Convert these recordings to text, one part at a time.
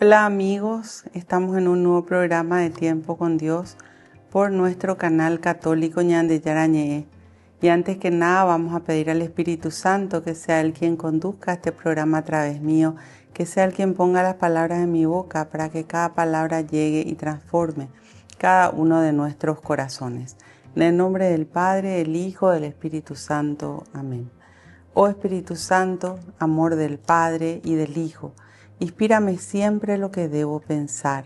Hola amigos, estamos en un nuevo programa de Tiempo con Dios por nuestro canal católico Ñande Yarañé. Y antes que nada vamos a pedir al Espíritu Santo que sea Él quien conduzca este programa a través mío, que sea Él quien ponga las palabras en mi boca para que cada palabra llegue y transforme cada uno de nuestros corazones. En el nombre del Padre, del Hijo, del Espíritu Santo. Amén. Oh Espíritu Santo, amor del Padre y del Hijo, inspírame siempre lo que debo pensar,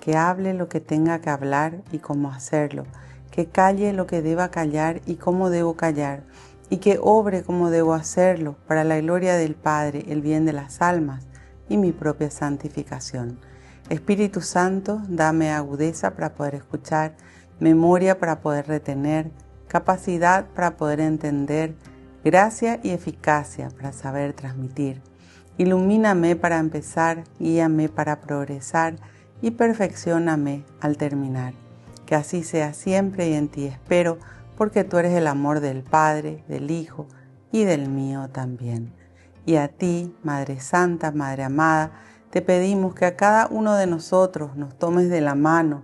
que hable lo que tenga que hablar y cómo hacerlo, que calle lo que deba callar y cómo debo callar, y que obre como debo hacerlo para la gloria del Padre, el bien de las almas y mi propia santificación. Espíritu Santo, dame agudeza para poder escuchar, memoria para poder retener, capacidad para poder entender, gracia y eficacia para saber transmitir. Ilumíname para empezar, guíame para progresar y perfeccióname al terminar. Que así sea siempre y en ti espero, porque tú eres el amor del Padre, del Hijo y del mío también. Y a ti, Madre Santa, Madre amada, te pedimos que a cada uno de nosotros nos tomes de la mano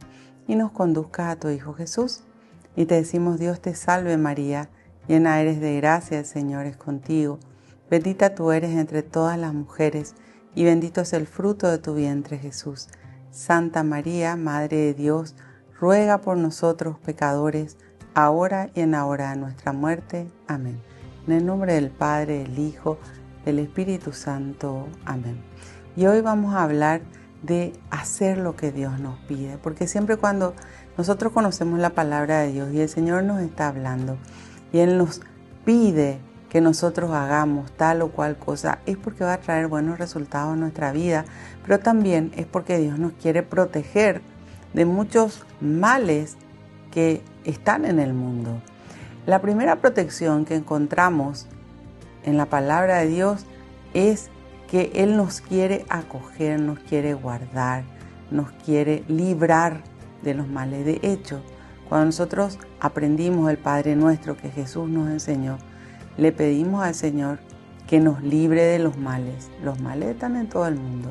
y nos conduzcas a tu Hijo Jesús. Y te decimos, Dios te salve María, llena eres de gracia, el Señor es contigo. Bendita tú eres entre todas las mujeres, y bendito es el fruto de tu vientre, Jesús. Santa María, Madre de Dios, ruega por nosotros pecadores, ahora y en la hora de nuestra muerte. Amén. En el nombre del Padre, del Hijo, del Espíritu Santo. Amén. Y hoy vamos a hablar de hacer lo que Dios nos pide, porque siempre cuando nosotros conocemos la palabra de Dios y el Señor nos está hablando y Él nos pide que nosotros hagamos tal o cual cosa, es porque va a traer buenos resultados en nuestra vida, pero también es porque Dios nos quiere proteger de muchos males que están en el mundo. La primera protección que encontramos en la palabra de Dios es que Él nos quiere acoger, nos quiere guardar, nos quiere librar de los males. De hecho, cuando nosotros aprendimos el Padre Nuestro que Jesús nos enseñó, le pedimos al Señor que nos libre de los males. Los males están en todo el mundo,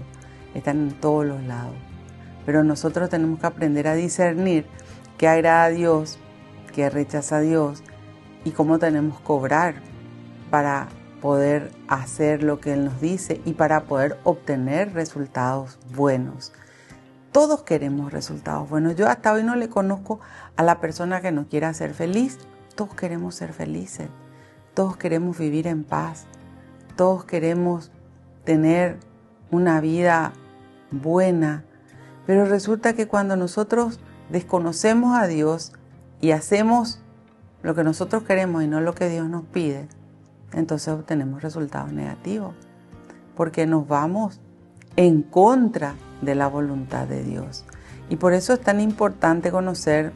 están en todos los lados. Pero nosotros tenemos que aprender a discernir qué agrada a Dios, qué rechaza a Dios y cómo tenemos que obrar para poder hacer lo que Él nos dice y para poder obtener resultados buenos. Todos queremos resultados buenos. Yo hasta hoy no le conozco a la persona que no quiera ser feliz. Todos queremos ser felices. Todos queremos vivir en paz. Todos queremos tener una vida buena. Pero resulta que cuando nosotros desconocemos a Dios y hacemos lo que nosotros queremos y no lo que Dios nos pide, entonces obtenemos resultados negativos, porque nos vamos en contra de la voluntad de Dios. Y por eso es tan importante conocer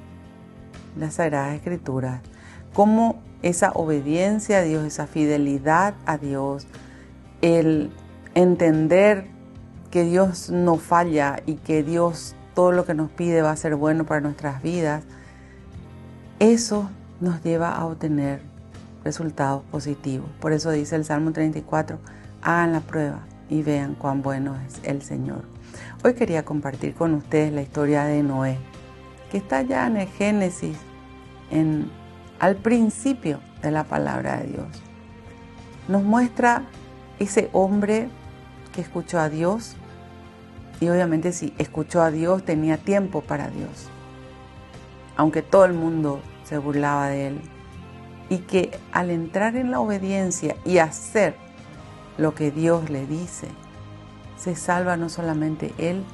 las Sagradas Escrituras, cómo esa obediencia a Dios, esa fidelidad a Dios, el entender que Dios no falla y que Dios todo lo que nos pide va a ser bueno para nuestras vidas, eso nos lleva a obtener resultados positivos. Por eso dice el Salmo 34, hagan la prueba y vean cuán bueno es el Señor. Hoy quería compartir con ustedes la historia de Noé, que está ya en el Génesis, al principio de la palabra de Dios. Nos muestra ese hombre que escuchó a Dios, y obviamente si escuchó a Dios tenía tiempo para Dios, aunque todo el mundo se burlaba de él, y que al entrar en la obediencia y hacer lo que Dios le dice, se salva no solamente él,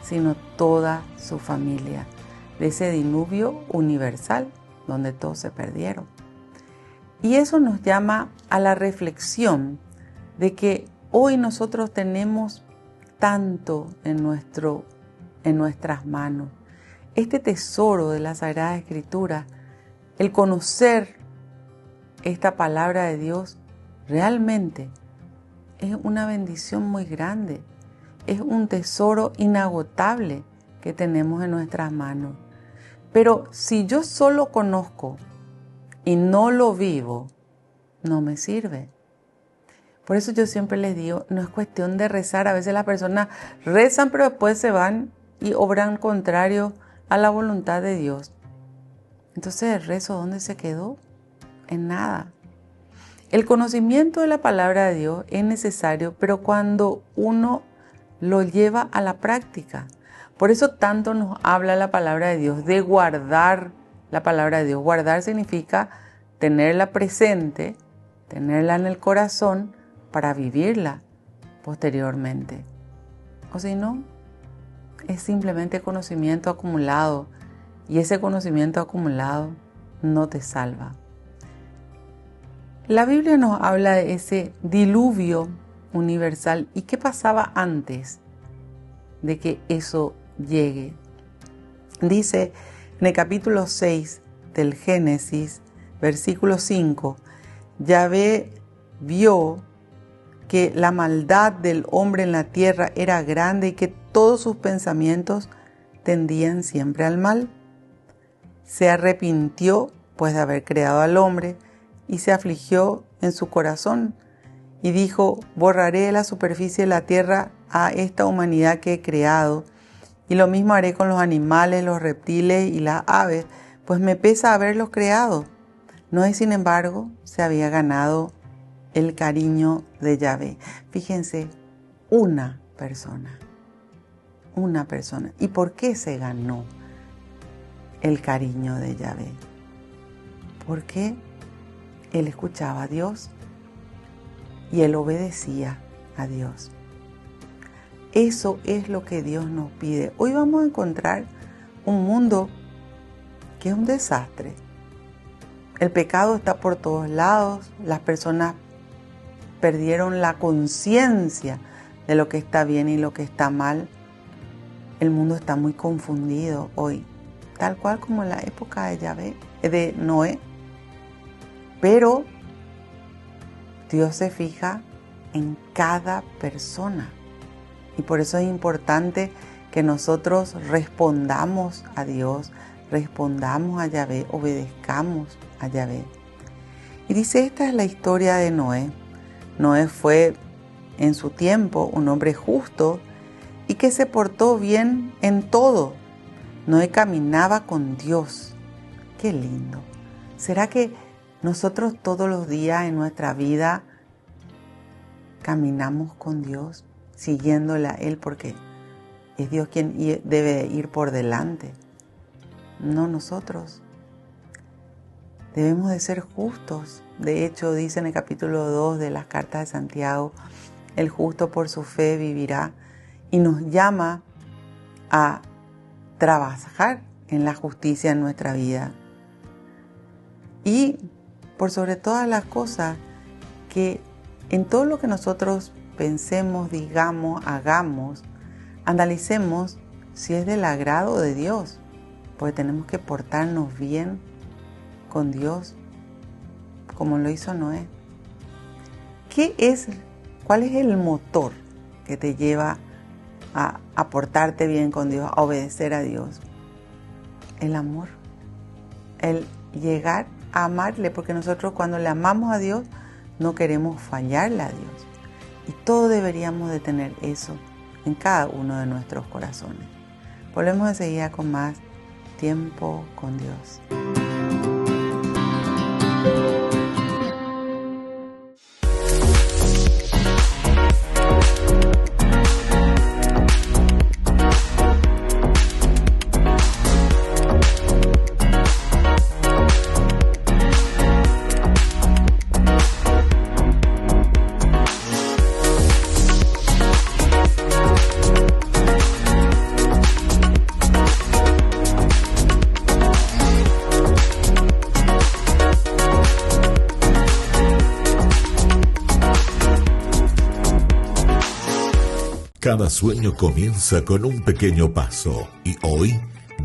sino toda su familia de ese diluvio universal donde todos se perdieron. Y eso nos llama a la reflexión de que hoy nosotros tenemos tanto en nuestras manos. Este tesoro de la Sagrada Escritura, el conocer esta palabra de Dios, realmente es una bendición muy grande. Es un tesoro inagotable que tenemos en nuestras manos. Pero si yo solo conozco y no lo vivo, no me sirve. Por eso yo siempre les digo, no es cuestión de rezar. A veces las personas rezan, pero después se van y obran contrario a la voluntad de Dios. Entonces el rezo, ¿dónde se quedó? En nada. El conocimiento de la palabra de Dios es necesario, pero cuando uno lo lleva a la práctica. Por eso tanto nos habla la palabra de Dios, de guardar la palabra de Dios. Guardar significa tenerla presente, tenerla en el corazón para vivirla posteriormente. O si no, es simplemente conocimiento acumulado, y ese conocimiento acumulado no te salva. La Biblia nos habla de ese diluvio universal. ¿Y qué pasaba antes de que eso llegue? Dice en el capítulo 6 del Génesis, versículo 5, Yahvé vio que la maldad del hombre en la tierra era grande y que todos sus pensamientos tendían siempre al mal. Se arrepintió pues de haber creado al hombre y se afligió en su corazón y dijo: borraré de la superficie de la tierra a esta humanidad que he creado, y lo mismo haré con los animales, los reptiles y las aves, pues me pesa haberlos creado. Noé, sin embargo, se había ganado el cariño de Yahvé. Fíjense, una persona. ¿Y por qué se ganó el cariño de Yahvé? Porque él escuchaba a Dios y él obedecía a Dios. Eso es lo que Dios nos pide. Hoy vamos a encontrar un mundo que es un desastre. El pecado está por todos lados. Las personas perdieron la conciencia de lo que está bien y lo que está mal. El mundo está muy confundido hoy, tal cual como en la época de Noé. Pero Dios se fija en cada persona. Y por eso es importante que nosotros respondamos a Dios, respondamos a Yahvé, obedezcamos a Yahvé. Y dice, esta es la historia de Noé. Noé fue en su tiempo un hombre justo y que se portó bien en todo. Noé caminaba con Dios. ¡Qué lindo! ¿Será que nosotros todos los días en nuestra vida caminamos con Dios, siguiéndole a Él, porque es Dios quien debe ir por delante, no nosotros? Debemos de ser justos. De hecho, dice en el capítulo 2 de las cartas de Santiago, el justo por su fe vivirá, y nos llama a trabajar en la justicia en nuestra vida. Y por sobre todas las cosas, que en todo lo que nosotros pensemos, digamos, hagamos, analicemos si es del agrado de Dios, porque tenemos que portarnos bien con Dios, como lo hizo Noé. ¿Cuál es el motor que te lleva a portarte bien con Dios, a obedecer a Dios? El amor, el llegar a amarle, porque nosotros cuando le amamos a Dios no queremos fallarle a Dios, y todos deberíamos de tener eso en cada uno de nuestros corazones. Volvemos enseguida con más tiempo con Dios. Cada sueño comienza con un pequeño paso y hoy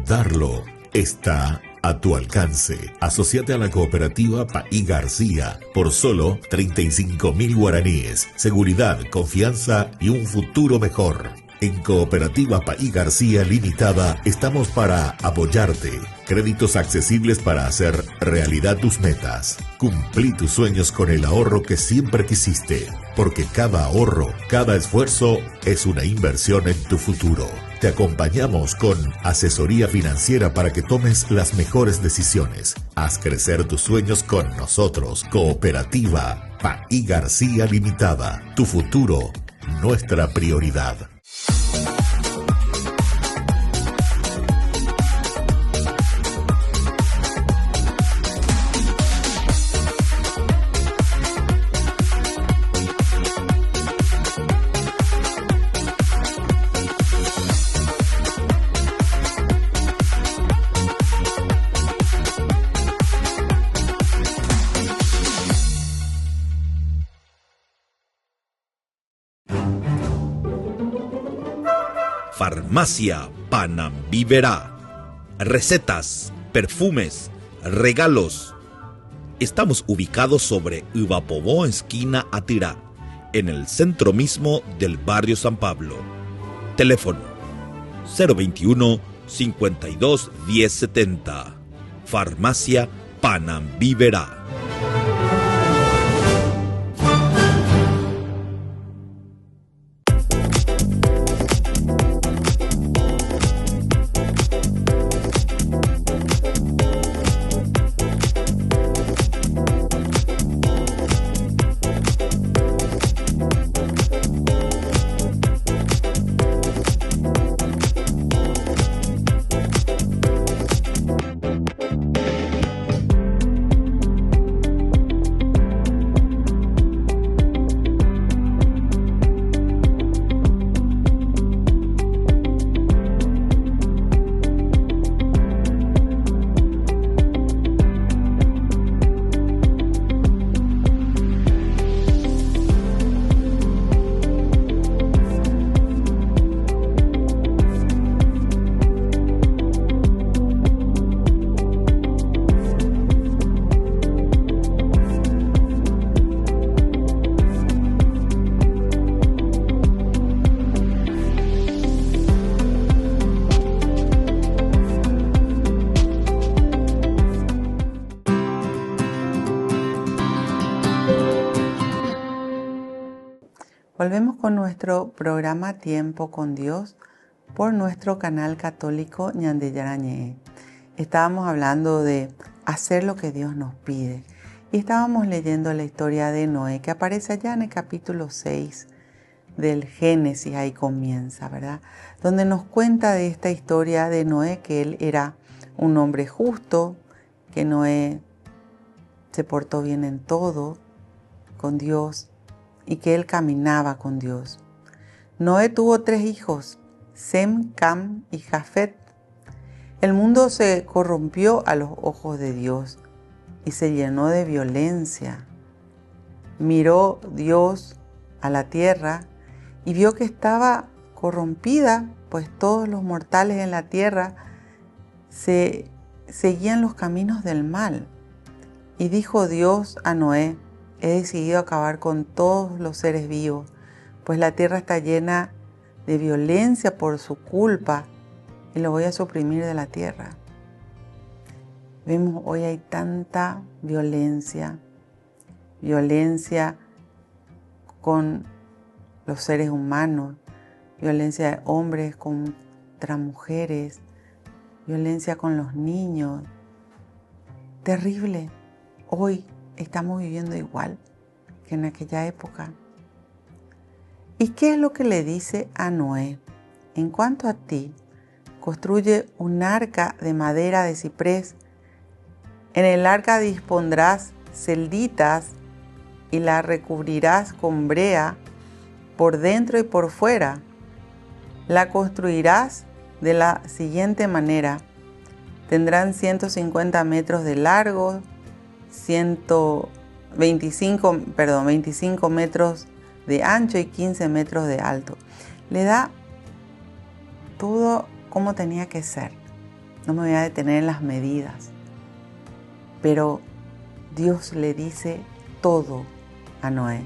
darlo está a tu alcance. Asociate a la cooperativa Paí García por solo 35.000 guaraníes. Seguridad, confianza y un futuro mejor. En Cooperativa Paí García Limitada estamos para apoyarte. Créditos accesibles para hacer realidad tus metas. Cumplí tus sueños con el ahorro que siempre quisiste, porque cada ahorro, cada esfuerzo es una inversión en tu futuro. Te acompañamos con asesoría financiera para que tomes las mejores decisiones. Haz crecer tus sueños con nosotros. Cooperativa Paí García Limitada. Tu futuro, nuestra prioridad. Farmacia Panambiverá. Recetas, perfumes, regalos. Estamos ubicados sobre Ivapobó, esquina Atirá, en el centro mismo del barrio San Pablo. Teléfono 021 52 1070. Farmacia Panambiverá. Volvemos con nuestro programa Tiempo con Dios por nuestro canal católico Ñande Yarañé. Estábamos hablando de hacer lo que Dios nos pide y estábamos leyendo la historia de Noé que aparece allá en el capítulo 6 del Génesis, ahí comienza, ¿verdad? Donde nos cuenta de esta historia de Noé, que él era un hombre justo, que Noé se portó bien en todo con Dios y que él caminaba con Dios. Noé tuvo 3 hijos, Sem, Cam y Jafet. El mundo se corrompió a los ojos de Dios y se llenó de violencia. Miró Dios a la tierra y vio que estaba corrompida, pues todos los mortales en la tierra seguían los caminos del mal. Y dijo Dios a Noé: he decidido acabar con todos los seres vivos, pues la tierra está llena de violencia por su culpa y lo voy a suprimir de la tierra. Vemos hoy hay tanta violencia con los seres humanos, violencia de hombres contra mujeres, violencia con los niños. Terrible. Hoy estamos viviendo igual que en aquella época. ¿Y qué es lo que le dice a Noé? En cuanto a ti, construye un arca de madera de ciprés. En el arca dispondrás celditas y la recubrirás con brea por dentro y por fuera. La construirás de la siguiente manera. Tendrán 150 metros de largo, 25 metros de ancho y 15 metros de alto. Le da todo como tenía que ser. No me voy a detener en las medidas, pero Dios le dice todo a Noé.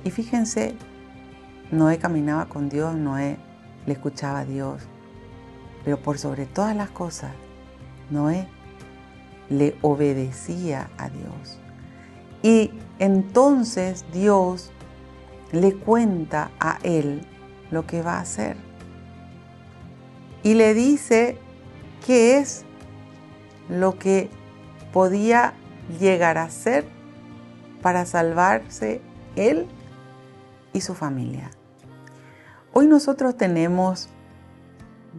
Y fíjense, Noé caminaba con Dios, Noé le escuchaba a Dios, pero por sobre todas las cosas, Noé le obedecía a Dios. Y entonces Dios le cuenta a él lo que va a hacer. Y le dice qué es lo que podía llegar a ser para salvarse él y su familia. Hoy nosotros tenemos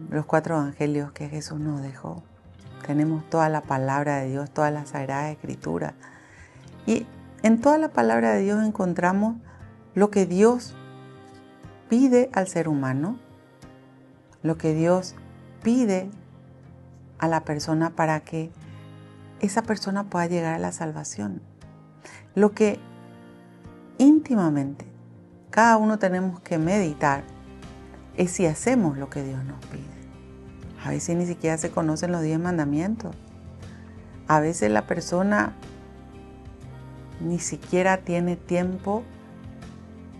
los 4 evangelios que Jesús nos dejó. Tenemos toda la palabra de Dios, toda la Sagrada Escritura. Y en toda la palabra de Dios encontramos lo que Dios pide al ser humano, lo que Dios pide a la persona para que esa persona pueda llegar a la salvación. Lo que íntimamente cada uno tenemos que meditar es si hacemos lo que Dios nos pide. A veces ni siquiera se conocen los 10 mandamientos. A veces la persona ni siquiera tiene tiempo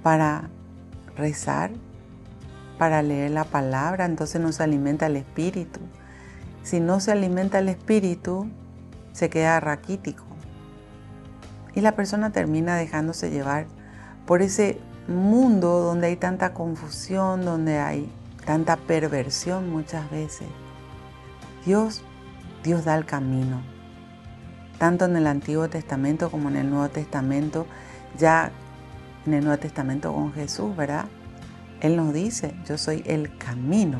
para rezar, para leer la palabra, entonces no se alimenta el espíritu. Si no se alimenta el espíritu, se queda raquítico. Y la persona termina dejándose llevar por ese mundo donde hay tanta confusión, donde hay tanta perversión muchas veces. Dios da el camino. Tanto en el Antiguo Testamento como en el Nuevo Testamento, ya en el Nuevo Testamento con Jesús, ¿verdad? Él nos dice, yo soy el camino,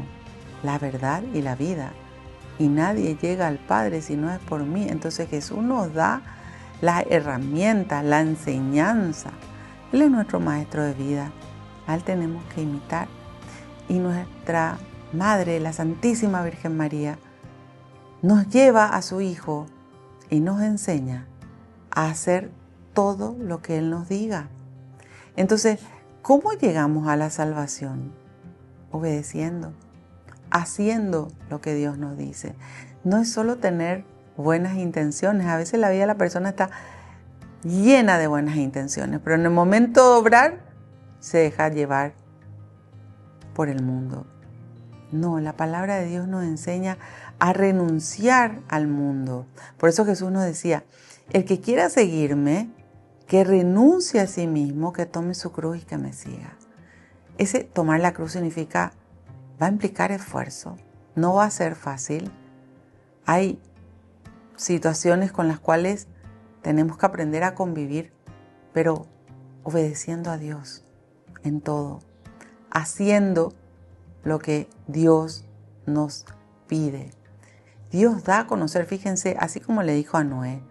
la verdad y la vida. Y nadie llega al Padre si no es por mí. Entonces Jesús nos da las herramientas, la enseñanza. Él es nuestro maestro de vida. A Él tenemos que imitar. Y nuestra Madre, la Santísima Virgen María, nos lleva a su Hijo y nos enseña a hacer todo lo que Él nos diga. Entonces, ¿cómo llegamos a la salvación? Obedeciendo, haciendo lo que Dios nos dice. No es solo tener buenas intenciones. A veces la vida de la persona está llena de buenas intenciones, pero en el momento de obrar se deja llevar por el mundo. No, la palabra de Dios nos enseña a renunciar al mundo. Por eso Jesús nos decía, el que quiera seguirme, que renuncie a sí mismo, que tome su cruz y que me siga. Ese tomar la cruz significa, va a implicar esfuerzo, no va a ser fácil. Hay situaciones con las cuales tenemos que aprender a convivir, pero obedeciendo a Dios en todo, haciendo lo que Dios nos pide. Dios da a conocer, fíjense, así como le dijo a Noé,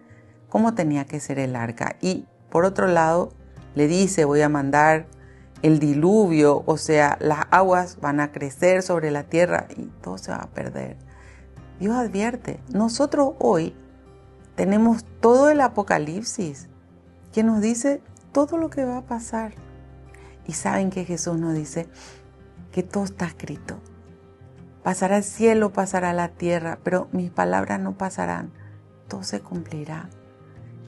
cómo tenía que ser el arca. Y por otro lado, le dice, voy a mandar el diluvio, o sea, las aguas van a crecer sobre la tierra y todo se va a perder. Dios advierte, nosotros hoy tenemos todo el Apocalipsis que nos dice todo lo que va a pasar. Y saben que Jesús nos dice que todo está escrito. Pasará el cielo, pasará la tierra, pero mis palabras no pasarán. Todo se cumplirá.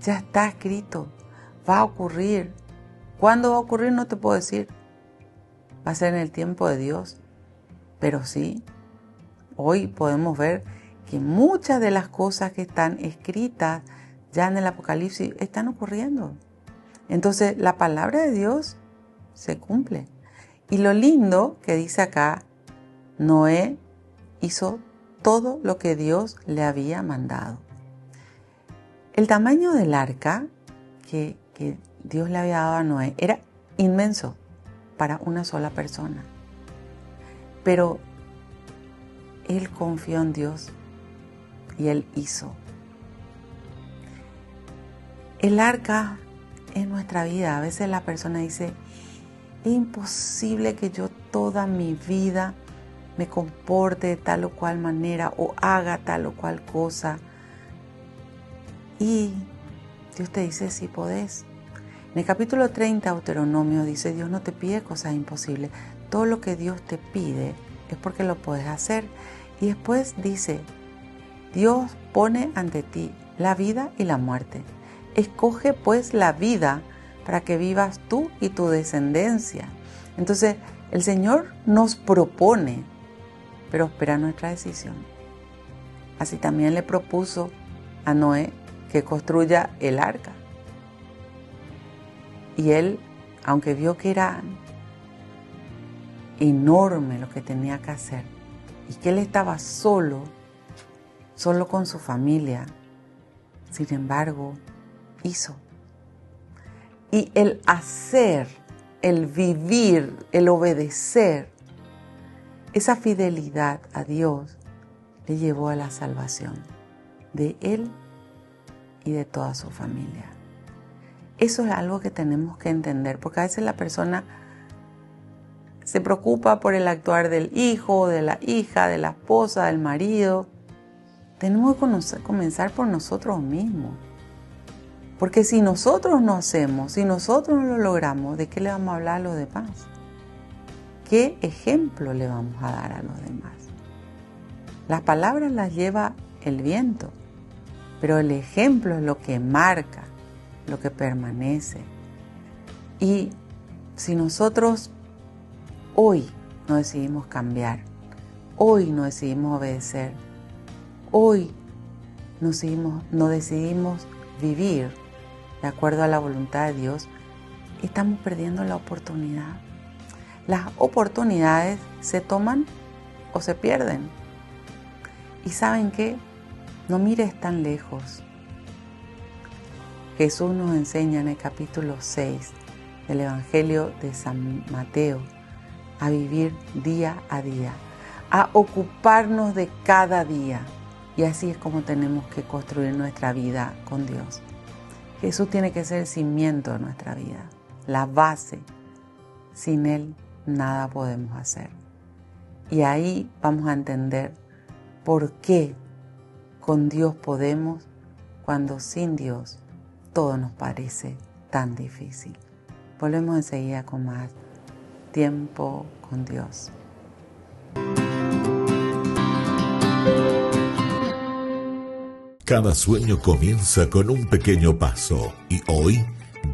Ya está escrito. Va a ocurrir. ¿Cuándo va a ocurrir? No te puedo decir. Va a ser en el tiempo de Dios. Pero sí, hoy podemos ver que muchas de las cosas que están escritas ya en el Apocalipsis están ocurriendo. Entonces, la palabra de Dios se cumple. Y lo lindo que dice acá, Noé hizo todo lo que Dios le había mandado. El tamaño del arca que Dios le había dado a Noé era inmenso para una sola persona. Pero él confió en Dios y él hizo. El arca es nuestra vida. A veces la persona dice, es imposible que yo toda mi vida me comporte de tal o cual manera o haga tal o cual cosa. Y Dios te dice, sí podés. En el capítulo 30 de Deuteronomio dice, Dios no te pide cosas imposibles. Todo lo que Dios te pide es porque lo puedes hacer. Y después dice, Dios pone ante ti la vida y la muerte. Escoge pues la vida para que vivas tú y tu descendencia. Entonces, El Señor nos propone, pero espera nuestra decisión. Así también le propuso a Noé que construya el arca. Y él, aunque vio que era enorme lo que tenía que hacer y que él estaba solo con su familia, sin embargo, hizo. Y el hacer, el vivir, el obedecer, esa fidelidad a Dios le llevó a la salvación de él y de toda su familia. Eso es algo que tenemos que entender, porque a veces la persona se preocupa por el actuar del hijo, de la hija, de la esposa, del marido. Tenemos que comenzar por nosotros mismos. Porque si nosotros no hacemos, si nosotros no lo logramos, ¿de qué le vamos a hablar a los demás? ¿Qué ejemplo le vamos a dar a los demás? Las palabras las lleva el viento, pero el ejemplo es lo que marca, lo que permanece. Y si nosotros hoy no decidimos cambiar, hoy no decidimos obedecer, hoy no decidimos vivir de acuerdo a la voluntad de Dios, estamos perdiendo la oportunidad. Las oportunidades se toman o se pierden. Y ¿saben qué? No mires tan lejos. Jesús nos enseña en el capítulo 6 del Evangelio de San Mateo a vivir día a día, a ocuparnos de cada día. Y así es como tenemos que construir nuestra vida con Dios. Jesús tiene que ser el cimiento de nuestra vida, la base. Sin Él nada podemos hacer. Y ahí vamos a entender por qué con Dios podemos, cuando sin Dios todo nos parece tan difícil. Volvemos enseguida con más tiempo con Dios. Cada sueño comienza con un pequeño paso y hoy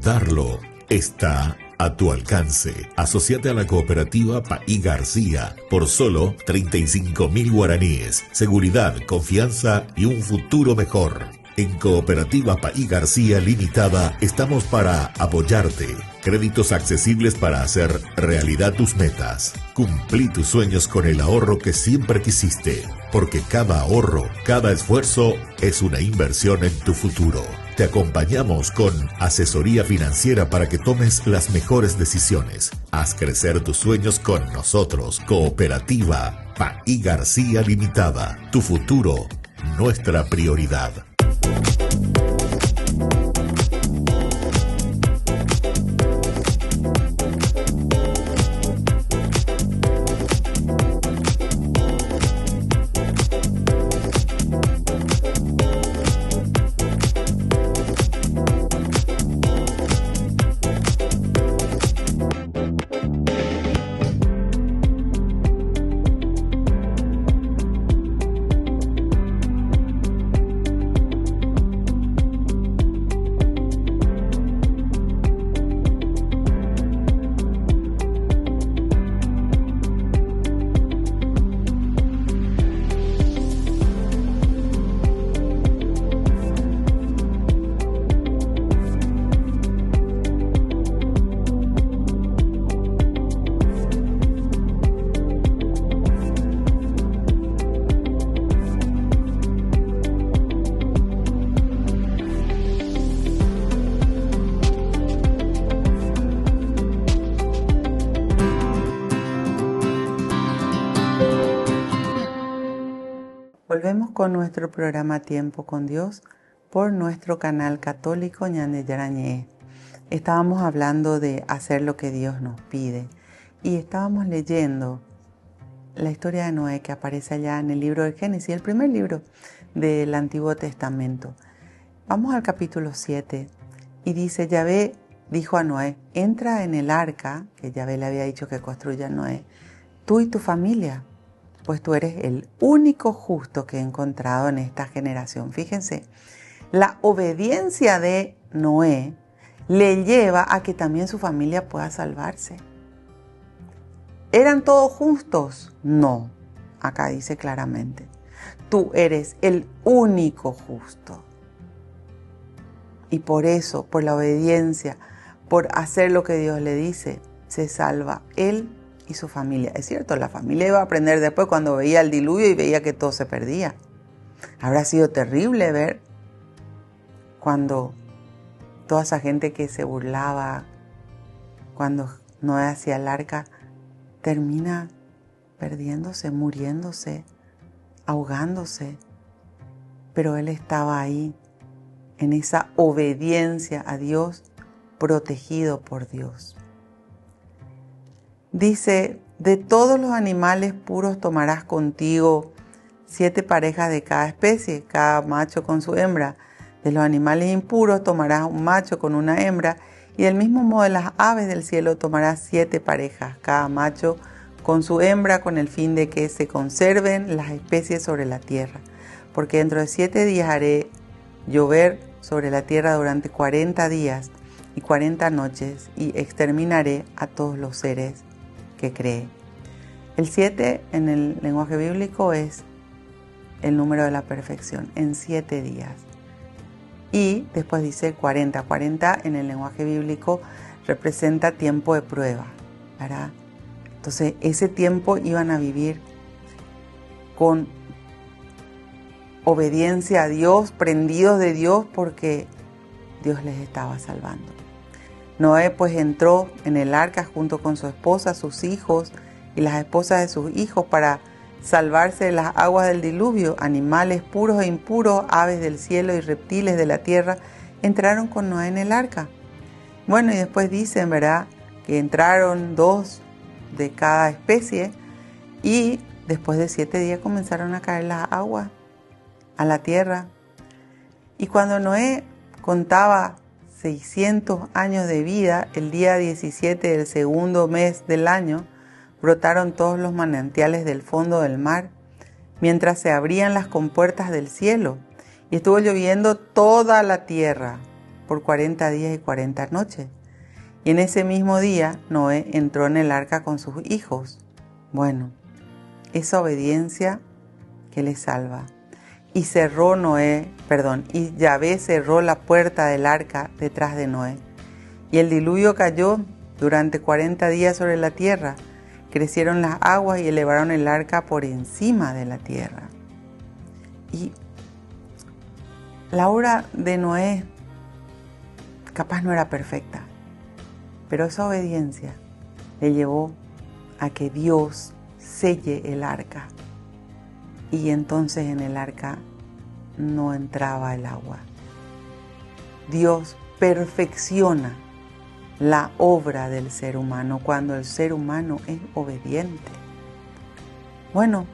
darlo está a tu alcance. Asociate a la cooperativa Paí García por solo 35.000 guaraníes. Seguridad, confianza y un futuro mejor. En Cooperativa Paí García Limitada estamos para apoyarte. Créditos accesibles para hacer realidad tus metas. Cumplí tus sueños con el ahorro que siempre quisiste, porque cada ahorro, cada esfuerzo es una inversión en tu futuro. Te acompañamos con asesoría financiera para que tomes las mejores decisiones. Haz crecer tus sueños con nosotros. Cooperativa Paí García Limitada. Tu futuro, nuestra prioridad. Volvemos con nuestro programa Tiempo con Dios por nuestro canal católico Ñande Yarañé. Estábamos hablando de hacer lo que Dios nos pide y estábamos leyendo la historia de Noé que aparece allá en el libro de Génesis, el primer libro del Antiguo Testamento. Vamos al capítulo 7 y dice: Yahvé dijo a Noé, entra en el arca, que Yahvé le había dicho que construya Noé, tú y tu familia, pues tú eres el único justo que he encontrado en esta generación. Fíjense, la obediencia de Noé le lleva a que también su familia pueda salvarse. ¿Eran todos justos? No, acá dice claramente, tú eres el único justo. Y por eso, por la obediencia, por hacer lo que Dios le dice, se salva él y su familia. Es cierto, la familia iba a aprender después cuando veía el diluvio y veía que todo se perdía. Habrá sido terrible ver cuando toda esa gente que se burlaba, cuando Noé hacía el arca, termina perdiéndose, muriéndose, ahogándose. Pero él estaba ahí, en esa obediencia a Dios, protegido por Dios. Dice, de todos los animales puros tomarás contigo 7 parejas de cada especie, cada macho con su hembra. De los animales impuros tomarás un macho con una hembra, y del mismo modo de las aves del cielo tomarás 7 parejas, cada macho con su hembra, con el fin de que se conserven las especies sobre la tierra. Porque dentro de 7 días haré llover sobre la tierra durante 40 días y 40 noches, y exterminaré a todos los seres que cree. El 7 en el lenguaje bíblico es el número de la perfección, en 7 días. Y después dice 40. 40 en el lenguaje bíblico representa tiempo de prueba, ¿verdad? Entonces ese tiempo iban a vivir con obediencia a Dios, prendidos de Dios, porque Dios les estaba salvando. Noé pues entró en el arca junto con su esposa, sus hijos y las esposas de sus hijos para salvarse de las aguas del diluvio. Animales puros e impuros, aves del cielo y reptiles de la tierra entraron con Noé en el arca. Bueno, y después dicen, ¿verdad?, que entraron 2 de cada especie, y después de 7 días comenzaron a caer las aguas a la tierra. Y cuando Noé contaba 600 años de vida, el día 17 del segundo mes del año, brotaron todos los manantiales del fondo del mar, mientras se abrían las compuertas del cielo, y estuvo lloviendo toda la tierra por 40 días y 40 noches. Y en ese mismo día Noé entró en el arca con sus hijos. Bueno, esa obediencia que le salva. Y y Yahvé cerró la puerta del arca detrás de Noé. Y el diluvio cayó durante 40 días sobre la tierra. Crecieron las aguas y elevaron el arca por encima de la tierra. Y la obra de Noé capaz no era perfecta, pero esa obediencia le llevó a que Dios selle el arca. Y entonces en el arca no entraba el agua. Dios perfecciona la obra del ser humano cuando el ser humano es obediente. Bueno,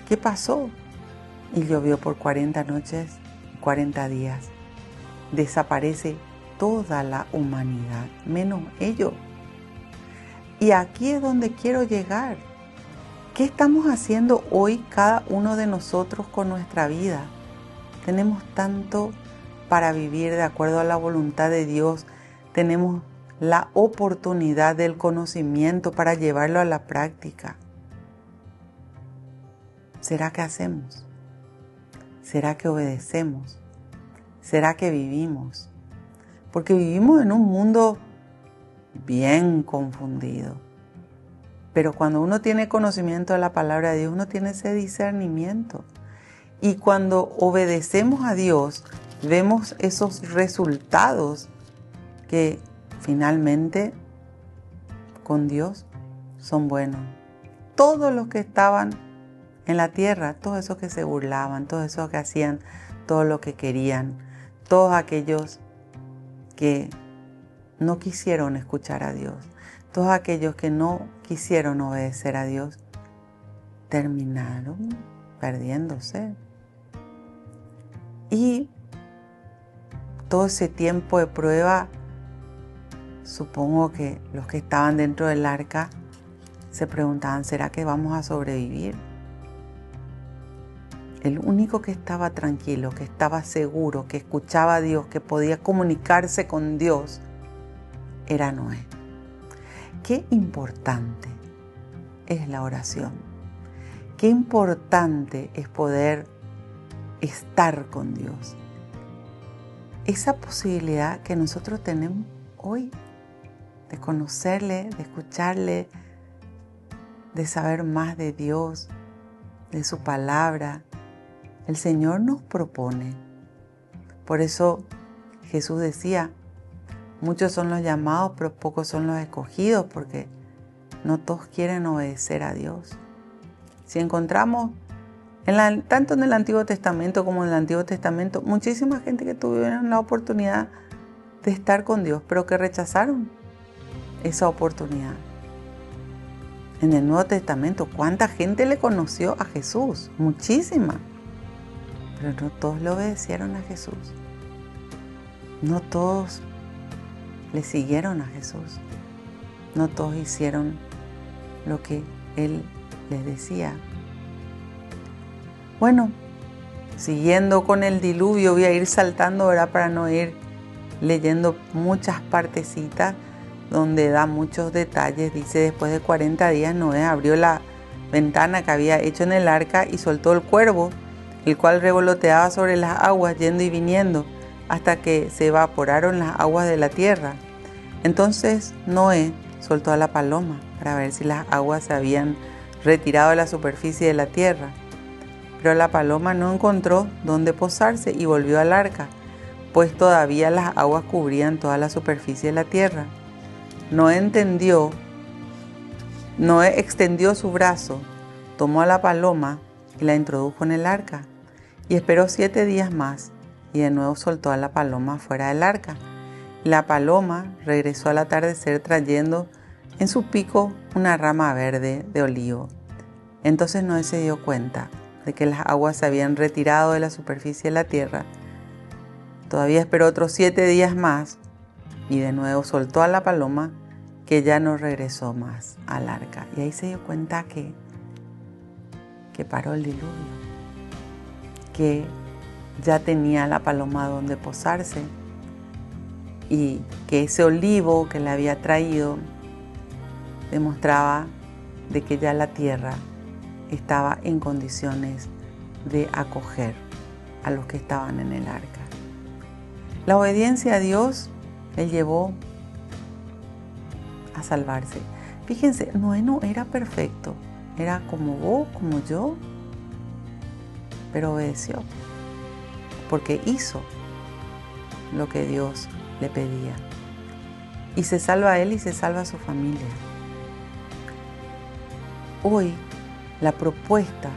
¿qué pasó? Y llovió por 40 noches y 40 días. Desaparece toda la humanidad, menos ellos. Y aquí es donde quiero llegar. ¿Qué estamos haciendo hoy cada uno de nosotros con nuestra vida? Tenemos tanto para vivir de acuerdo a la voluntad de Dios. Tenemos la oportunidad del conocimiento para llevarlo a la práctica. ¿Será que hacemos? ¿Será que obedecemos? ¿Será que vivimos? Porque vivimos en un mundo bien confundido. Pero cuando uno tiene conocimiento de la palabra de Dios, uno tiene ese discernimiento. Y cuando obedecemos a Dios, vemos esos resultados que finalmente con Dios son buenos. Todos los que estaban en la tierra, todos esos que se burlaban, todos esos que hacían todo lo que querían, todos aquellos que no quisieron escuchar a Dios, todos aquellos que no quisieron obedecer a Dios, terminaron perdiéndose. Y todo ese tiempo de prueba, supongo que los que estaban dentro del arca se preguntaban, ¿será que vamos a sobrevivir? El único que estaba tranquilo, que estaba seguro, que escuchaba a Dios, que podía comunicarse con Dios, era Noé. Qué importante es la oración. Qué importante es poder estar con Dios. Esa posibilidad que nosotros tenemos hoy de conocerle, de escucharle, de saber más de Dios, de su palabra, el Señor nos propone. Por eso Jesús decía, muchos son los llamados, pero pocos son los escogidos, porque no todos quieren obedecer a Dios. Si encontramos, tanto en el Antiguo Testamento como en el Antiguo Testamento, muchísima gente que tuvieron la oportunidad de estar con Dios, pero que rechazaron esa oportunidad. En el Nuevo Testamento, ¿cuánta gente le conoció a Jesús? Muchísima. Pero no todos le obedecieron a Jesús. No todos le siguieron a Jesús. No todos hicieron lo que Él les decía. Bueno, siguiendo con el diluvio, voy a ir saltando, ¿verdad? Para no ir leyendo muchas partecitas donde da muchos detalles. Dice, después de 40 días Noé abrió la ventana que había hecho en el arca y soltó el cuervo, el cual revoloteaba sobre las aguas, yendo y viniendo, hasta que se evaporaron las aguas de la tierra. Entonces Noé soltó a la paloma para ver si las aguas se habían retirado de la superficie de la tierra. Pero la paloma no encontró dónde posarse y volvió al arca, pues todavía las aguas cubrían toda la superficie de la tierra. Noé extendió su brazo, tomó a la paloma y la introdujo en el arca, y esperó 7 días más, y de nuevo soltó a la paloma fuera del arca. La paloma regresó al atardecer trayendo en su pico una rama verde de olivo. Entonces Noé se dio cuenta de que las aguas se habían retirado de la superficie de la tierra. Todavía esperó otros 7 días más, y de nuevo soltó a la paloma, que ya no regresó más al arca. Y ahí se dio cuenta que paró el diluvio, que ya tenía la paloma donde posarse, y que ese olivo que le había traído demostraba de que ya la tierra estaba en condiciones de acoger a los que estaban en el arca. La obediencia a Dios le llevó a salvarse. Fíjense, Noé no era perfecto, era como vos, como yo, pero obedeció, porque hizo lo que Dios le pedía. Y se salva a él y se salva a su familia. Hoy, la propuesta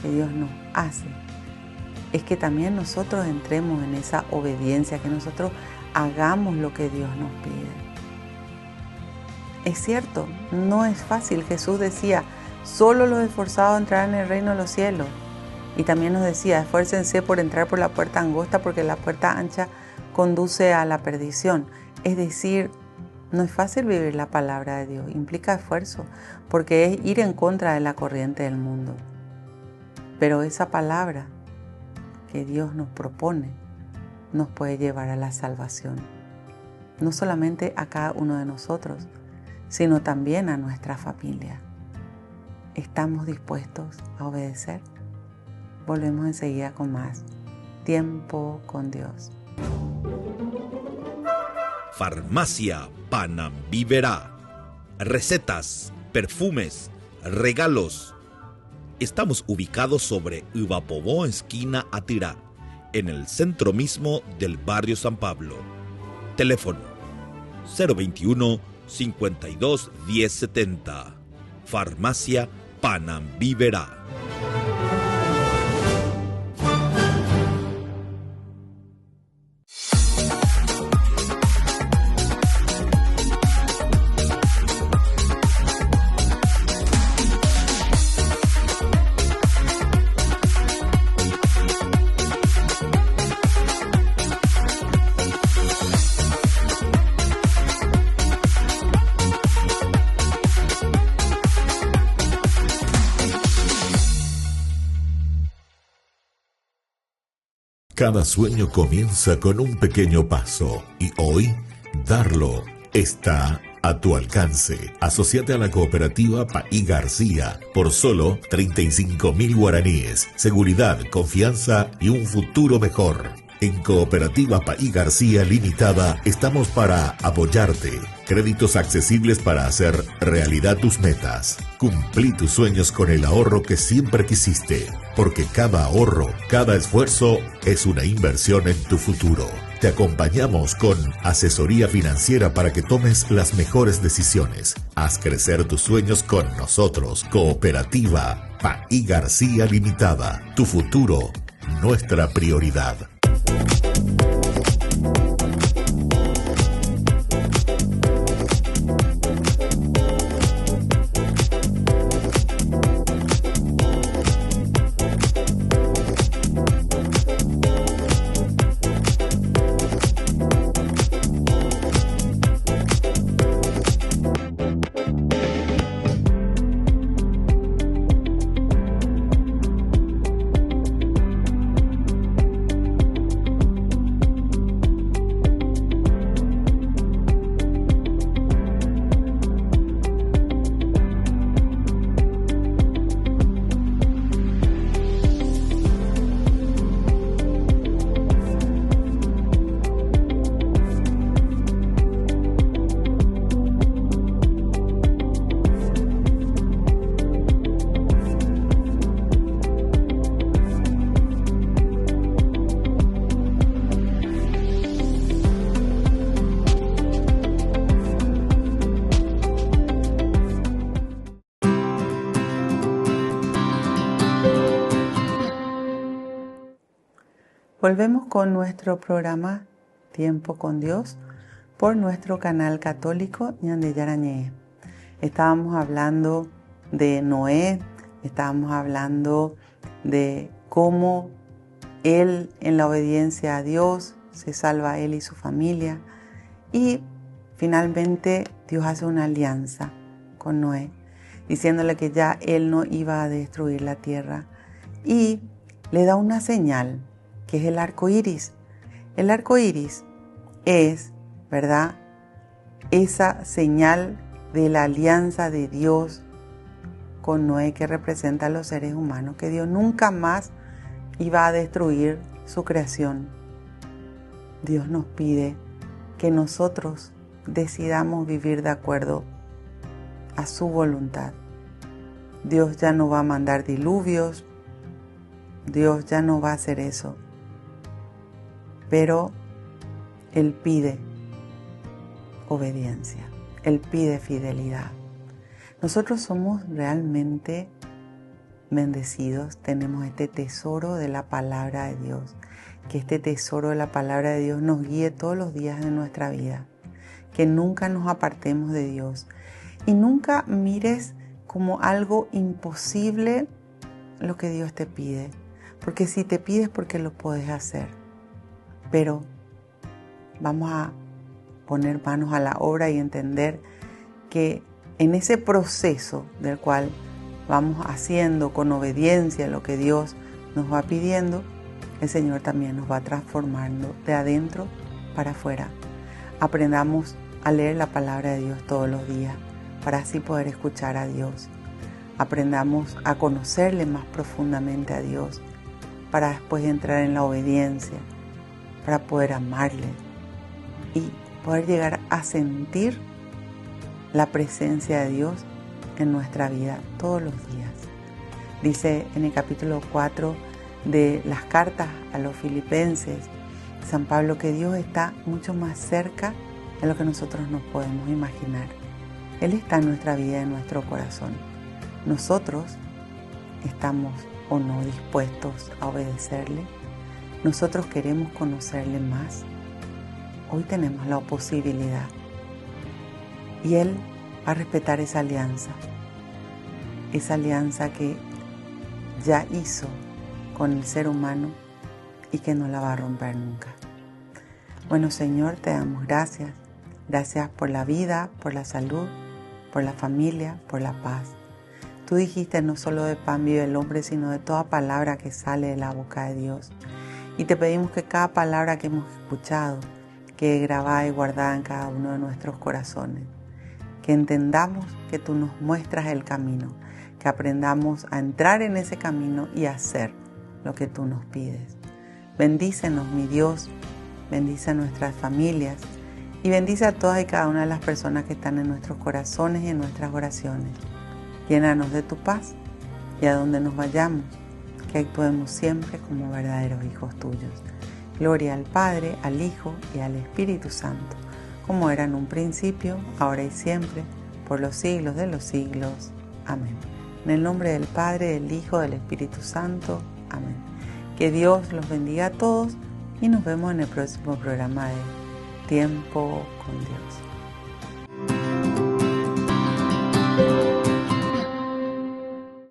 que Dios nos hace es que también nosotros entremos en esa obediencia, que nosotros hagamos lo que Dios nos pide. Es cierto, no es fácil. Jesús decía, solo los esforzados entrarán en el reino de los cielos. Y también nos decía, esfuércense por entrar por la puerta angosta, porque la puerta ancha conduce a la perdición. Es decir, no es fácil vivir la palabra de Dios, implica esfuerzo, porque es ir en contra de la corriente del mundo. Pero esa palabra que Dios nos propone nos puede llevar a la salvación. No solamente a cada uno de nosotros, sino también a nuestra familia. ¿Estamos dispuestos a obedecer? Volvemos enseguida con más Tiempo con Dios. Farmacia Panambiverá. Recetas, perfumes, regalos. Estamos ubicados sobre Ivapobó, esquina Atirá, en el centro mismo del barrio San Pablo. Teléfono 021 52 1070. Farmacia Panambiverá. Cada sueño comienza con un pequeño paso y hoy darlo está a tu alcance. Asociate a la cooperativa Paí García por solo 35.000 guaraníes. Seguridad, confianza y un futuro mejor. En Cooperativa Paí García Limitada estamos para apoyarte. Créditos accesibles para hacer realidad tus metas. Cumplí tus sueños con el ahorro que siempre quisiste, porque cada ahorro, cada esfuerzo es una inversión en tu futuro. Te acompañamos con asesoría financiera para que tomes las mejores decisiones. Haz crecer tus sueños con nosotros. Cooperativa Paí García Limitada. Tu futuro, nuestra prioridad. Volvemos con nuestro programa Tiempo con Dios por nuestro canal católico Ñande Yarañé. Estábamos hablando de Noé, estábamos hablando de cómo él en la obediencia a Dios se salva a él y su familia, y finalmente Dios hace una alianza con Noé diciéndole que ya él no iba a destruir la tierra, y le da una señal que es el arco iris. El arco iris es, ¿verdad?, esa señal de la alianza de Dios con Noé, que representa a los seres humanos, que Dios nunca más iba a destruir su creación. Dios nos pide que nosotros decidamos vivir de acuerdo a su voluntad. Dios ya no va a mandar diluvios, Dios ya no va a hacer eso, pero Él pide obediencia, Él pide fidelidad. Nosotros somos realmente bendecidos, tenemos este tesoro de la palabra de Dios, que este tesoro de la palabra de Dios nos guíe todos los días de nuestra vida, que nunca nos apartemos de Dios y nunca mires como algo imposible lo que Dios te pide, porque si te pides porque lo puedes hacer. Pero vamos a poner manos a la obra y entender que en ese proceso del cual vamos haciendo con obediencia lo que Dios nos va pidiendo, el Señor también nos va transformando de adentro para afuera. Aprendamos a leer la palabra de Dios todos los días para así poder escuchar a Dios. Aprendamos a conocerle más profundamente a Dios para después entrar en la obediencia, para poder amarle y poder llegar a sentir la presencia de Dios en nuestra vida todos los días. Dice en el capítulo 4 de las cartas a los filipenses, San Pablo, que Dios está mucho más cerca de lo que nosotros nos podemos imaginar. Él está en nuestra vida, en nuestro corazón. Nosotros estamos o no dispuestos a obedecerle. Nosotros queremos conocerle más. Hoy tenemos la posibilidad. Y Él va a respetar esa alianza que ya hizo con el ser humano y que no la va a romper nunca. Bueno, Señor, te damos gracias. Gracias por la vida, por la salud, por la familia, por la paz. Tú dijiste, no solo de pan vive el hombre, sino de toda palabra que sale de la boca de Dios. Y te pedimos que cada palabra que hemos escuchado quede grabada y guardada en cada uno de nuestros corazones. que entendamos que tú nos muestras el camino, que aprendamos a entrar en ese camino y a hacer lo que tú nos pides. Bendícenos, mi Dios, bendice a nuestras familias y bendice a todas y cada una de las personas que están en nuestros corazones y en nuestras oraciones. Llénanos de tu paz y a donde nos vayamos, que actuemos siempre como verdaderos hijos tuyos. Gloria al Padre, al Hijo y al Espíritu Santo, como era en un principio, ahora y siempre, por los siglos de los siglos. Amén. En el nombre del Padre, del Hijo, del Espíritu Santo. Amén. Que Dios los bendiga a todos y nos vemos en el próximo programa de Tiempo con Dios.